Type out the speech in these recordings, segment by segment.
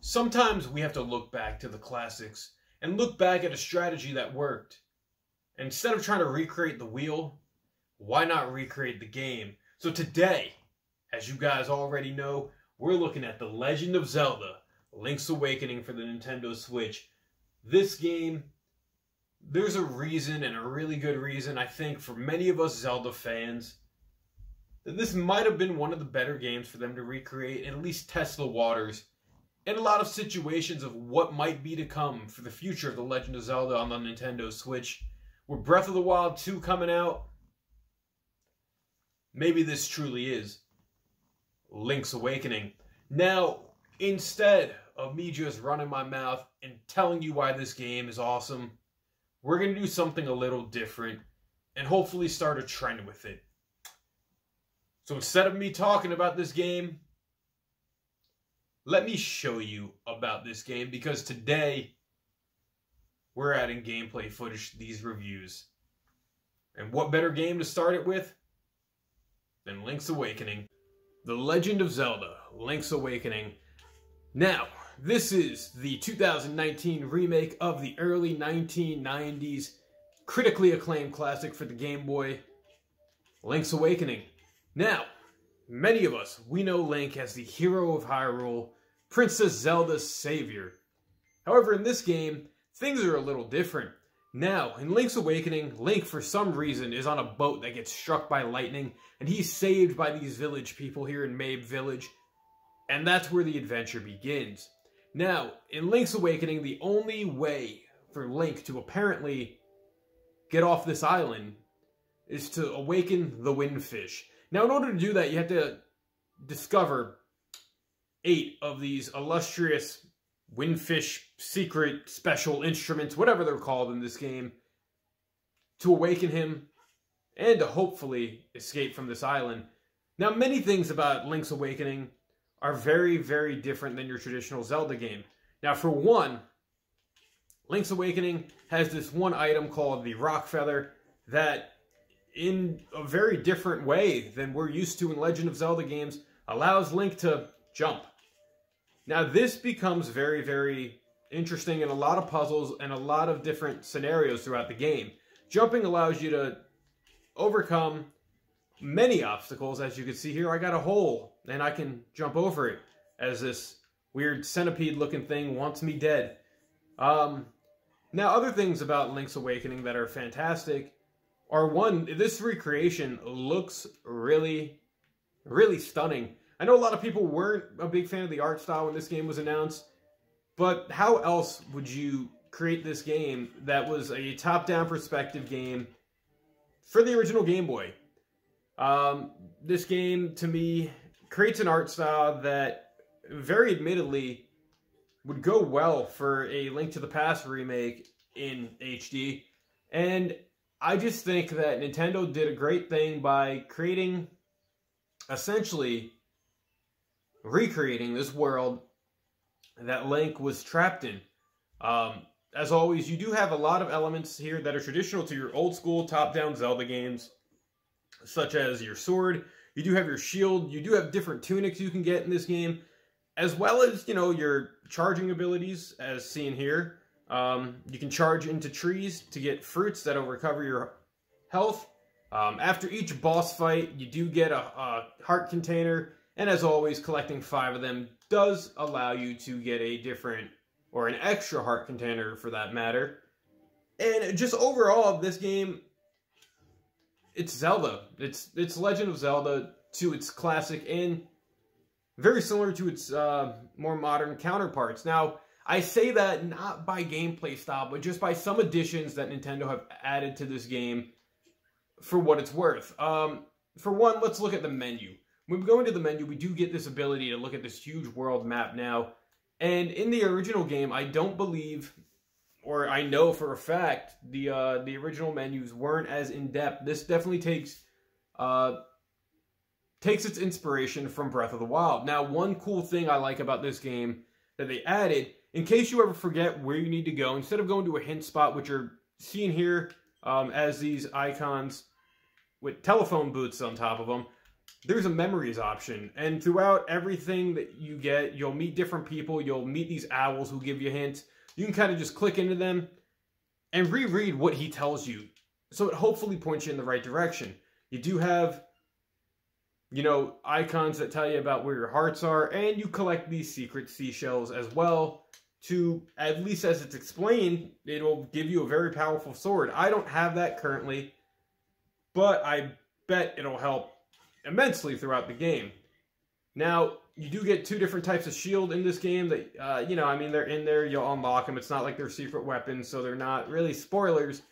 Sometimes we have to look back to the classics and look back at a strategy that worked. Instead of trying to recreate the wheel, why not recreate the game? So today, as you guys already know, we're looking at The Legend of Zelda, Link's Awakening for the Nintendo Switch. This game, there's a reason, and a really good reason, I think, for many of us Zelda fans, that this might have been one of the better games for them to recreate and at least test the waters in a lot of situations of what might be to come for the future of The Legend of Zelda on the Nintendo Switch. With Breath of the Wild 2 coming out, maybe this truly is Link's Awakening. Now, instead of me just running my mouth and telling you why this game is awesome, we're going to do something a little different and hopefully start a trend with it. So instead of me talking about this game, let me show you about this game, because today we're adding gameplay footage to these reviews. And what better game to start it with than Link's Awakening? The Legend of Zelda, Link's Awakening. Now, this is the 2019 remake of the early 1990s critically acclaimed classic for the Game Boy, Link's Awakening. Now, many of us, we know Link as the hero of Hyrule, Princess Zelda's savior. However, in this game, things are a little different. Now, in Link's Awakening, Link, for some reason, is on a boat that gets struck by lightning, and he's saved by these village people here in Mabe Village, and that's where the adventure begins. Now, in Link's Awakening, the only way for Link to apparently get off this island is to awaken the Windfish. Now, in order to do that, you have to discover 8 of these illustrious Windfish secret special instruments, whatever they're called in this game, to awaken him and to hopefully escape from this island. Now, many things about Link's Awakening are very, very different than your traditional Zelda game. Now, for one, Link's Awakening has this one item called the Rock Feather that, in a very different way than we're used to in Legend of Zelda games, allows Link to jump. Now, this becomes very, very interesting in a lot of puzzles and a lot of different scenarios throughout the game. Jumping allows you to overcome many obstacles. As you can see here, I got a hole, and I can jump over it as this weird centipede-looking thing wants me dead. Now, other things about Link's Awakening that are fantastic are, one, this recreation looks really, really stunning. I know a lot of people weren't a big fan of the art style when this game was announced, but how else would you create this game that was a top-down perspective game for the original Game Boy? This game, to me, creates an art style that, very admittedly, would go well for a Link to the Past remake in HD. And I just think that Nintendo did a great thing by creating, essentially, recreating this world that Link was trapped in. As always, you do have a lot of elements here that are traditional to your old school top-down Zelda games, such as your sword. You do have your shield. You do have different tunics you can get in this game, as well as, you know, your charging abilities, as seen here. You can charge into trees to get fruits that'll recover your health. After each boss fight, you do get a heart container, and as always, collecting 5 of them does allow you to get a different, or an extra heart container for that matter. And just overall, this game, it's Zelda. It's Legend of Zelda to its classic, and very similar to its more modern counterparts. Now, I say that not by gameplay style, but just by some additions that Nintendo have added to this game for what it's worth. For one, let's look at the menu. When we go into the menu, we do get this ability to look at this huge world map now. And in the original game, I don't believe, or I know for a fact, the original menus weren't as in-depth. This definitely takes its inspiration from Breath of the Wild. Now, one cool thing I like about this game that they added, in case you ever forget where you need to go, instead of going to a hint spot, which are seen here as these icons with telephone booths on top of them, there's a memories option. And throughout everything that you get, you'll meet different people. You'll meet these owls who give you hints. You can kind of just click into them and reread what he tells you. So it hopefully points you in the right direction. You do have, you know, icons that tell you about where your hearts are, and you collect these secret seashells as well to, at least as it's explained, it'll give you a very powerful sword. I don't have that currently, but I bet it'll help immensely throughout the game. Now, you do get 2 different types of shield in this game that, you know, I mean, they're in there, you'll unlock them. It's not like they're secret weapons, so they're not really spoilers.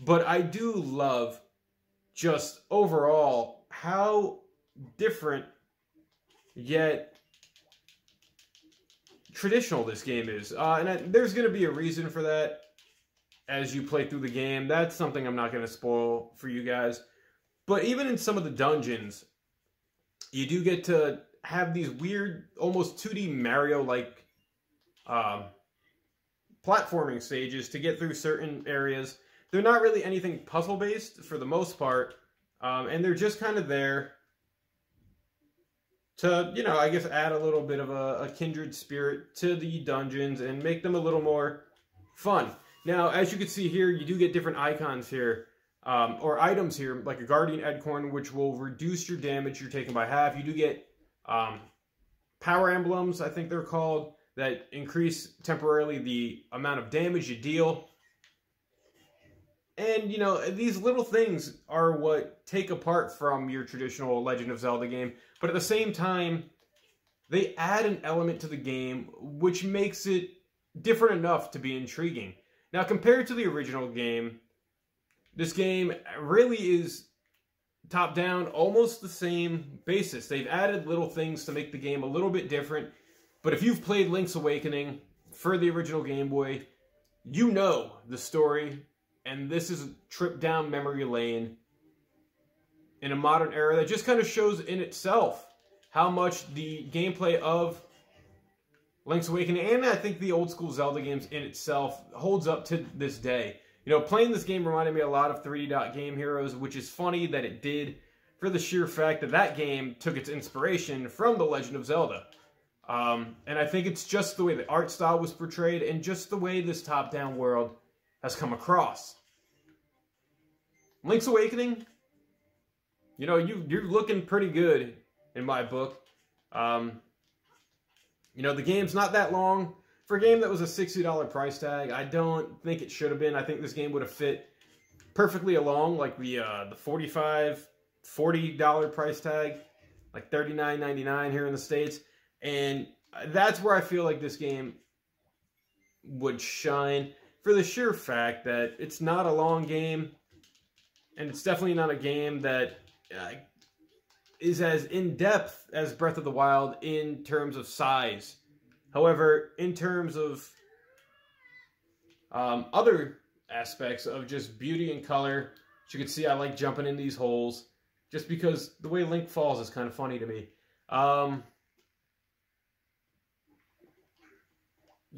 But I do love just overall how different yet traditional this game is. There's going to be a reason for that as you play through the game. That's something I'm not going to spoil for you guys. But even in some of the dungeons, you do get to have these weird, almost 2D Mario-like platforming stages to get through certain areas. They're not really anything puzzle-based for the most part, and they're just kind of there to, you know, I guess add a little bit of a kindred spirit to the dungeons and make them a little more fun. Now, as you can see here, you do get different icons here, or items here, like a Guardian Acorn, which will reduce your damage you're taking by half. You do get power emblems, I think they're called, that increase temporarily the amount of damage you deal. And, you know, these little things are what take apart from your traditional Legend of Zelda game. But at the same time, they add an element to the game which makes it different enough to be intriguing. Now, compared to the original game, this game really is top-down, almost the same basis. They've added little things to make the game a little bit different. But if you've played Link's Awakening for the original Game Boy, you know the story. And this is a trip down memory lane in a modern era that just kind of shows in itself how much the gameplay of Link's Awakening, and I think the old school Zelda games in itself, holds up to this day. You know, playing this game reminded me a lot of 3D Dot Game Heroes, which is funny that it did, for the sheer fact that that game took its inspiration from The Legend of Zelda. And I think it's just the way the art style was portrayed and just the way this top-down world has come across. Link's Awakening, you know, you're looking pretty good in my book. You know, the game's not that long. For a game that was a $60 price tag, I don't think it should have been. I think this game would have fit perfectly along, like the $40 price tag, like $39.99 here in the States. And that's where I feel like this game would shine, for the sheer fact that it's not a long game, and it's definitely not a game that is as in-depth as Breath of the Wild in terms of size. However, in terms of other aspects of just beauty and color, as you can see, I like jumping in these holes, just because the way Link falls is kind of funny to me.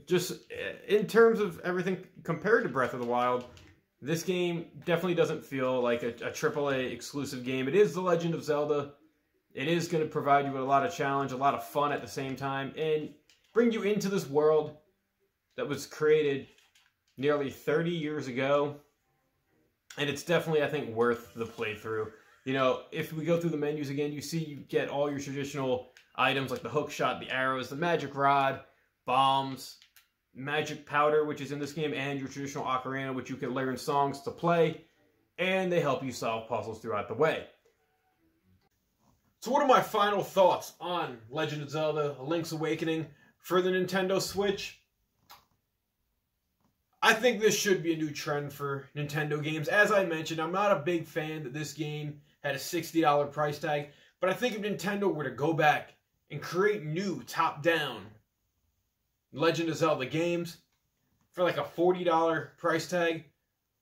Just in terms of everything compared to Breath of the Wild, this game definitely doesn't feel like a AAA exclusive game. It is The Legend of Zelda. It is going to provide you with a lot of challenge, a lot of fun at the same time, and bring you into this world that was created nearly 30 years ago. And it's definitely, I think, worth the playthrough. You know, if we go through the menus again, you see you get all your traditional items like the hook shot, the arrows, the magic rod, bombs, magic powder, which is in this game, and your traditional ocarina, which you can learn songs to play, and they help you solve puzzles throughout the way. So what are my final thoughts on Legend of Zelda: Link's Awakening for the Nintendo Switch? I think this should be a new trend for Nintendo games. As I mentioned, I'm not a big fan that this game had a $60 price tag, but I think if Nintendo were to go back and create new top-down Legend of Zelda games for like a $40 price tag,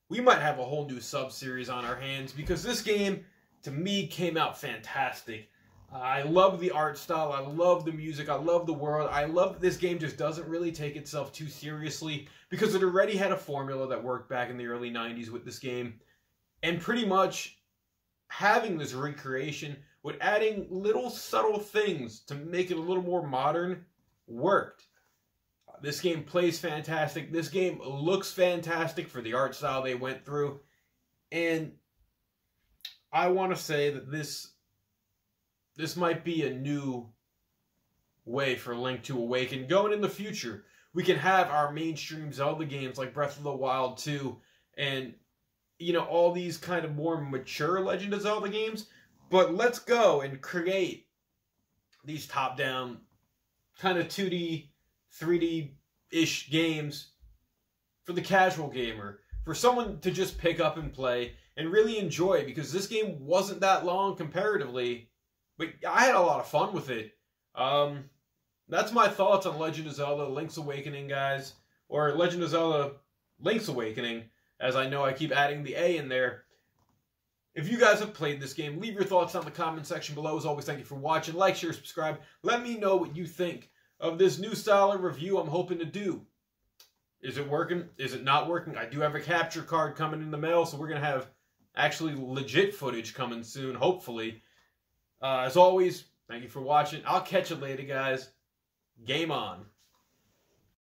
we might have a whole new sub-series on our hands, because this game, to me, came out fantastic. I love the art style, I love the music, I love the world, I love that this game just doesn't really take itself too seriously, because it already had a formula that worked back in the early 90s with this game. And pretty much having this recreation with adding little subtle things to make it a little more modern, worked. This game plays fantastic. This game looks fantastic for the art style they went through. And I want to say that this might be a new way for Link to Awaken. Going in the future, we can have our mainstream Zelda games like Breath of the Wild 2 and, you know, all these kind of more mature Legend of Zelda games. But let's go and create these top-down kind of 2D, 3D-ish games for the casual gamer, for someone to just pick up and play and really enjoy, because this game wasn't that long comparatively, but I had a lot of fun with it. That's my thoughts on Legend of Zelda Link's Awakening, guys. Or Legend of Zelda Link's Awakening, as I know I keep adding the A in there. If you guys have played this game, leave your thoughts down in the comment section below. As always, thank you for watching. Like, share, subscribe. Let me know what you think of this new style of review I'm hoping to do. Is it working? Is it not working? I do have a capture card coming in the mail, so we're going to have actually legit footage coming soon, hopefully. As always, thank you for watching. I'll catch you later, guys. Game on.